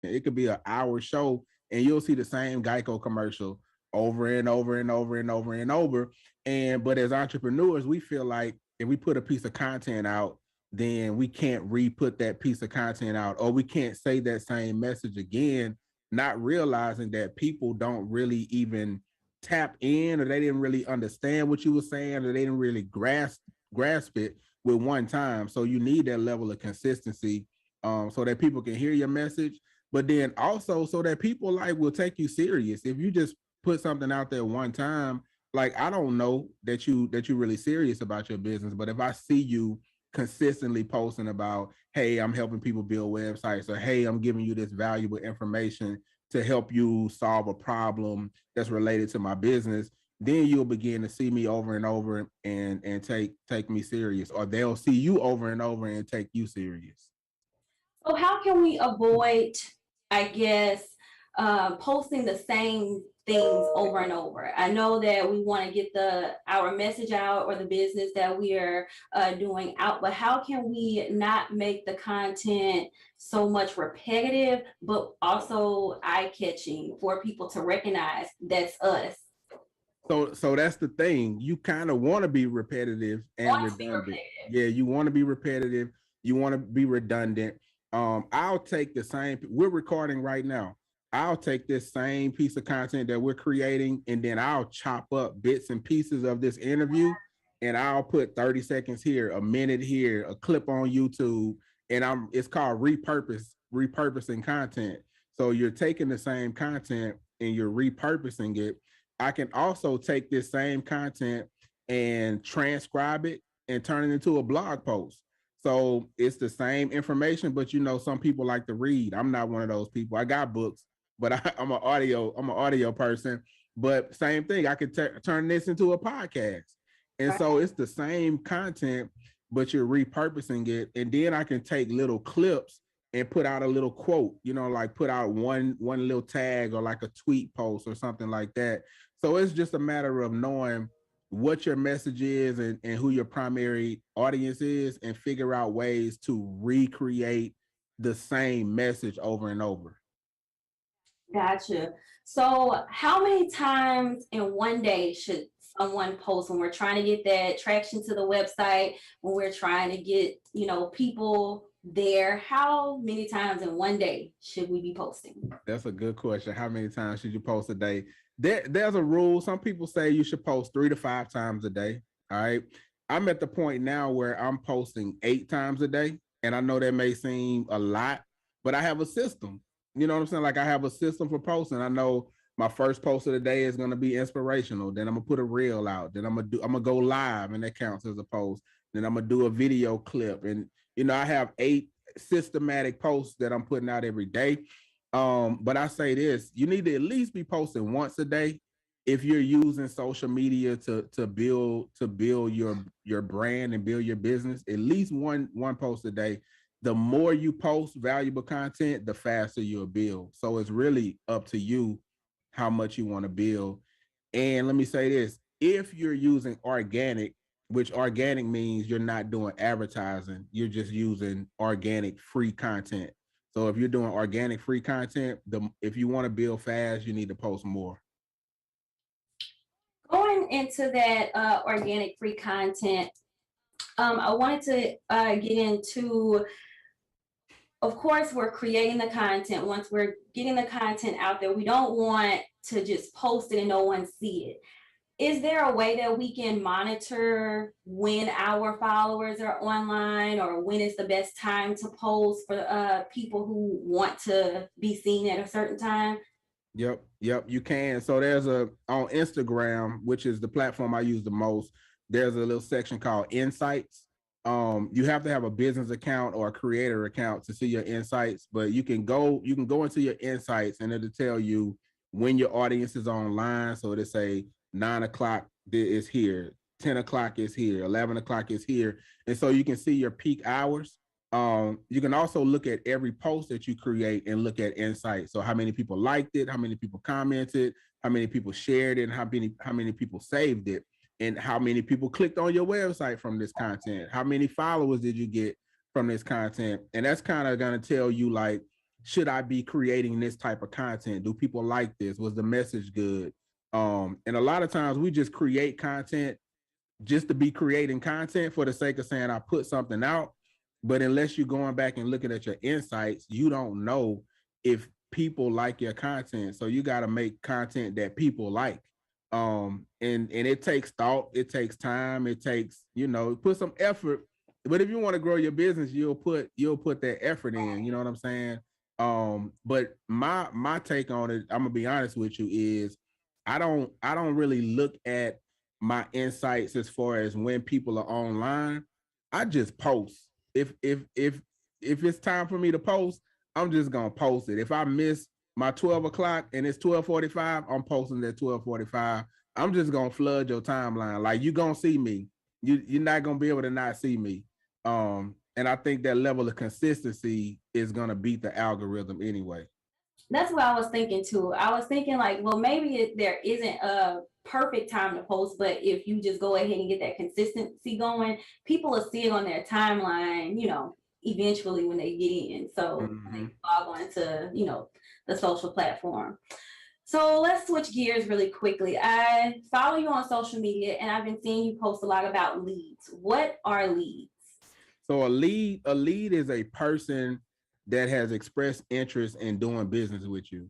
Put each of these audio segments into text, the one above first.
It could be an hour show, and you'll see the same Geico commercial over and over and over and over and over. And but as entrepreneurs, we feel like if we put a piece of content out, then we can't re-put that piece of content out, or we can't say that same message again, not realizing that people don't really even tap in, or they didn't really understand what you were saying, or they didn't really grasp it with one time. So you need that level of consistency, so that people can hear your message, but then also so that people like will take you serious. If you just put something out there one time, like I don't know that you're really serious about your business, but if I see you consistently posting about, hey, I'm helping people build websites, or hey, I'm giving you this valuable information to help you solve a problem that's related to my business, then you'll begin to see me over and over and take me serious, or they'll see you over and over and take you serious. So how can we avoid, I guess, posting the same things over and over? I know that we want to get our message out, or the business that we are doing out, but how can we not make the content so much repetitive, but also eye-catching for people to recognize that's us? So that's the thing. You kind of want to be repetitive and redundant. Yeah, you want to be repetitive. You want to be redundant. I'll take the same. We're recording right now. I'll take this same piece of content that we're creating, and then I'll chop up bits and pieces of this interview, and I'll put 30 seconds here, a minute here, a clip on YouTube, and it's called repurposing content. So you're taking the same content and you're repurposing it. I can also take this same content and transcribe it and turn it into a blog post. So it's the same information, but some people like to read. I'm not one of those people. I got books, but I'm an audio person. But same thing, I could turn this into a podcast. And so it's the same content, but you're repurposing it. And then I can take little clips and put out a little quote, like put out one little tag, or like a tweet post or something like that. So it's just a matter of knowing what your message is, and who your primary audience is, and figure out ways to recreate the same message over and over. Gotcha. So how many times in one day should someone post when we're trying to get that traction to the website, when we're trying to get, people there? How many times in one day should we be posting? That's a good question. How many times should you post a day? There's a rule. Some people say you should post 3 to 5 times a day. All right. I'm at the point now where I'm posting 8 times a day. And I know that may seem a lot, but I have a system. You know what I'm saying? Like, I have a system for posting. I know my first post of the day is going to be inspirational. Then I'm going to put a reel out. Then I'm going to go live, and that counts as a post. Then I'm going to do a video clip. And, I have 8 systematic posts that I'm putting out every day. But I say this, you need to at least be posting once a day if you're using social media to build your brand and build your business. At least one post a day. The more you post valuable content, the faster you'll build. So it's really up to you how much you want to build. And let me say this, if you're using organic, which organic means you're not doing advertising, you're just using organic free content. So if you're doing organic free content, if you want to build fast, you need to post more. Going into that organic free content, I wanted to get into, of course, we're creating the content. Once we're getting the content out there, we don't want to just post it and no one see it. Is there a way that we can monitor when our followers are online, or when is the best time to post for people who want to be seen at a certain time? Yep, you can. So there's on Instagram, which is the platform I use the most, there's a little section called Insights. You have to have a business account or a creator account to see your insights, but you can go into your insights, and it'll tell you when your audience is online. So it'll say 9 o'clock is here, 10 o'clock is here, 11 o'clock is here. And so you can see your peak hours. You can also look at every post that you create and look at insights. So how many people liked it, how many people commented, how many people shared it, and how many people saved it, and how many people clicked on your website from this content, how many followers did you get from this content. And that's kind of going to tell you, like, should I be creating this type of content? Do people like this? Was the message good? And a lot of times we just create content just to be creating content for the sake of saying I put something out. But unless you're going back and looking at your insights, you don't know if people like your content. So you got to make content that people like. And it takes thought, it takes time, it takes, put some effort. But if you want to grow your business, you'll put that effort in, you know what I'm saying? But my take on it, I'm gonna be honest with you, is I don't really look at my insights as far as when people are online. I just post. If it's time for me to post, I'm just gonna post it. If I miss my 12 o'clock and it's 12:45, I'm posting at 12:45. I'm just gonna flood your timeline. Like, you gonna see me. You're not gonna be able to not see me. And I think that level of consistency is gonna beat the algorithm anyway. That's what I was thinking too. I was thinking like, well, maybe there isn't a perfect time to post, but if you just go ahead and get that consistency going, people will see it on their timeline, eventually when they get in. So they log on to, the social platform. So let's switch gears really quickly. I follow you on social media and I've been seeing you post a lot about leads. What are leads? So a lead is a person that has expressed interest in doing business with you.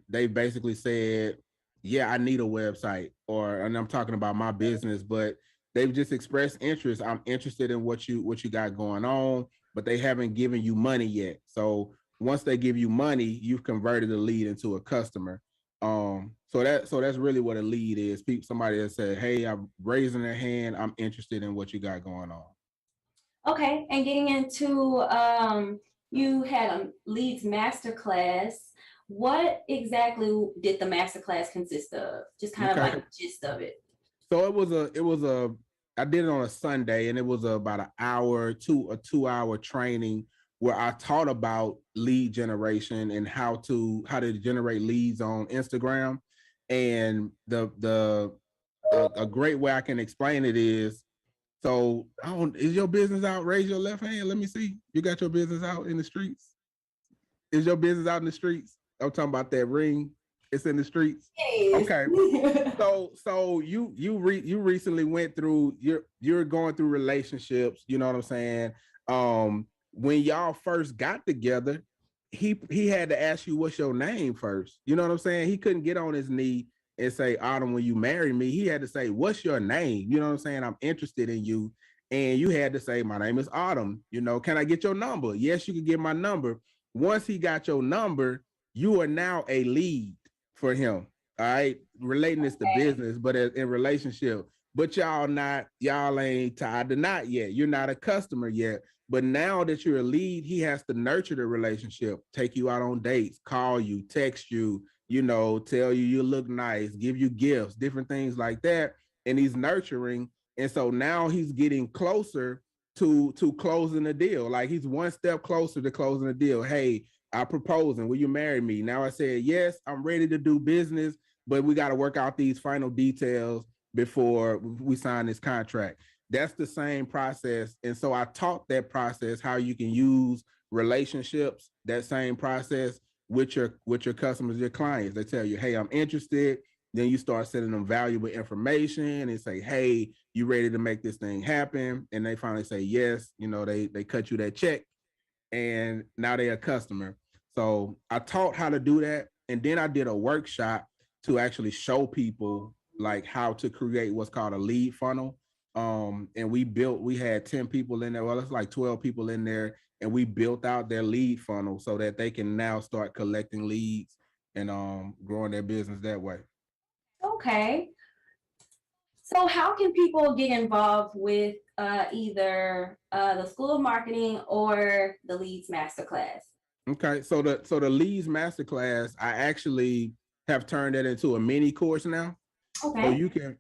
They basically said, yeah, I need a website, and I'm talking about my business, but they've just expressed interest. I'm interested in what you got going on, but they haven't given you money yet. So once they give you money, you've converted a lead into a customer. So that's really what a lead is. Somebody that said, hey, I'm raising their hand, I'm interested in what you got going on. Okay, and getting into you had a leads masterclass. What exactly did the masterclass consist of? Just kind of like the gist of it. So it was a I did it on a Sunday, and it was about a 2-hour training where I taught about lead generation and how to generate leads on Instagram. And a great way I can explain it is, so is your business out? Raise your left hand. Let me see. You got your business out in the streets? Is your business out in the streets? I'm talking about that ring. It's in the streets. Yes. Okay. So you recently went through, you're going through relationships, you know what I'm saying? When y'all first got together, he had to ask you what's your name first. You know what I'm saying? He couldn't get on his knee and say, Autumn, when you marry me. He had to say, what's your name? You know what I'm saying? I'm interested in you. And you had to say, my name is Autumn. Can I get your number? Yes, you can get my number. Once he got your number, you are now a lead for him. All right, relating this to business, but in relationship. But y'all ain't tied to knot yet. You're not a customer yet. But now that you're a lead, he has to nurture the relationship, take you out on dates, call you, text you, tell you look nice, give you gifts, different things like that. And he's nurturing. And so now he's getting closer to closing the deal. Like, he's one step closer to closing the deal. Hey, I'm proposing. Will you marry me? Now I said, yes, I'm ready to do business, but we got to work out these final details before we sign this contract. That's the same process. And so I taught that process, how you can use relationships, that same process with your customers, your clients. They tell you, hey, I'm interested. Then you start sending them valuable information and say, hey, you ready to make this thing happen? And they finally say yes. They cut you that check, and now they're a customer. So I taught how to do that. And then I did a workshop to actually show people like how to create what's called a lead funnel. And we had 10 people in there. Well, it's like 12 people in there. And we built out their lead funnel so that they can now start collecting leads and growing their business that way. Okay. So how can people get involved with either the School of Marketing or the Leads Masterclass? Okay, so the Leads Masterclass, I actually have turned that into a mini course now. Okay. So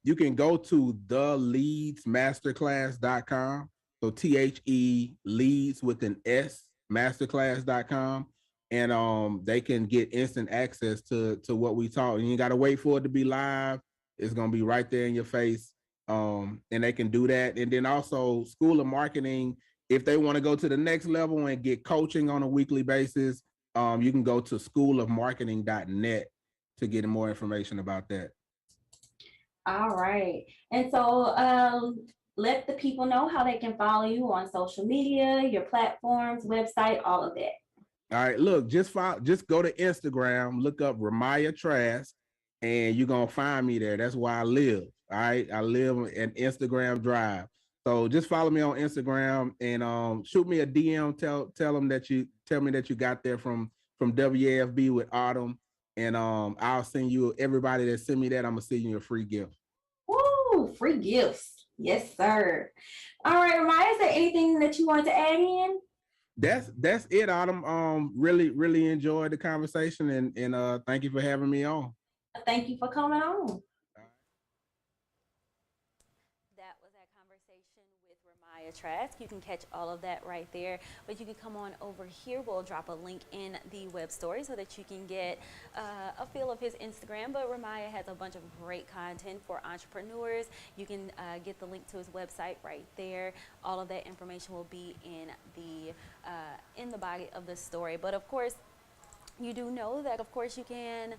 you can go to theleadsmasterclass.com. So THE leads with an S, masterclass.com. And they can get instant access to what we taught. And you got to wait for it to be live. It's going to be right there in your face. And they can do that. And then also School of Marketing, if they want to go to the next level and get coaching on a weekly basis, You can go to schoolofmarketing.net to get more information about that. All right. And so let the people know how they can follow you on social media, your platforms, website, all of that. All right, look, just go to Instagram, look up Ramaya Trask, and you're gonna find me there. That's where I live. All right, I live in Instagram Drive. So just follow me on Instagram and shoot me a DM. Tell them that you tell me that you got there from WAFB with Autumn, and I'll send you everybody that send me that. I'm gonna send you a free gift. Woo, free gifts. Yes, sir. All right, Ramaya, is there anything that you want to add in? That's it, Autumn. Really enjoyed the conversation and thank you for having me on. Thank you for coming on. That was our conversation with Ramaya Trask. You can catch all of that right there, but you can come on over here. We'll drop a link in the web story so that you can get a feel of his Instagram. But Ramaya has a bunch of great content for entrepreneurs. You can get the link to his website right there. All of that information will be in the body of the story. But of course, you do know that, of course, you can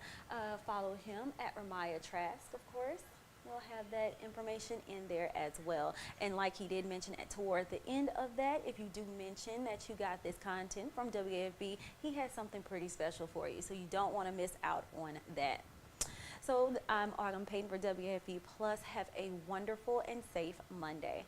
follow him at Ramaya Trask, of course. We'll have that information in there as well. And like he did mention toward the end of that, if you do mention that you got this content from WAFB, he has something pretty special for you. So you don't want to miss out on that. So I'm Autumn Payton for WAFB Plus. Have a wonderful and safe Monday.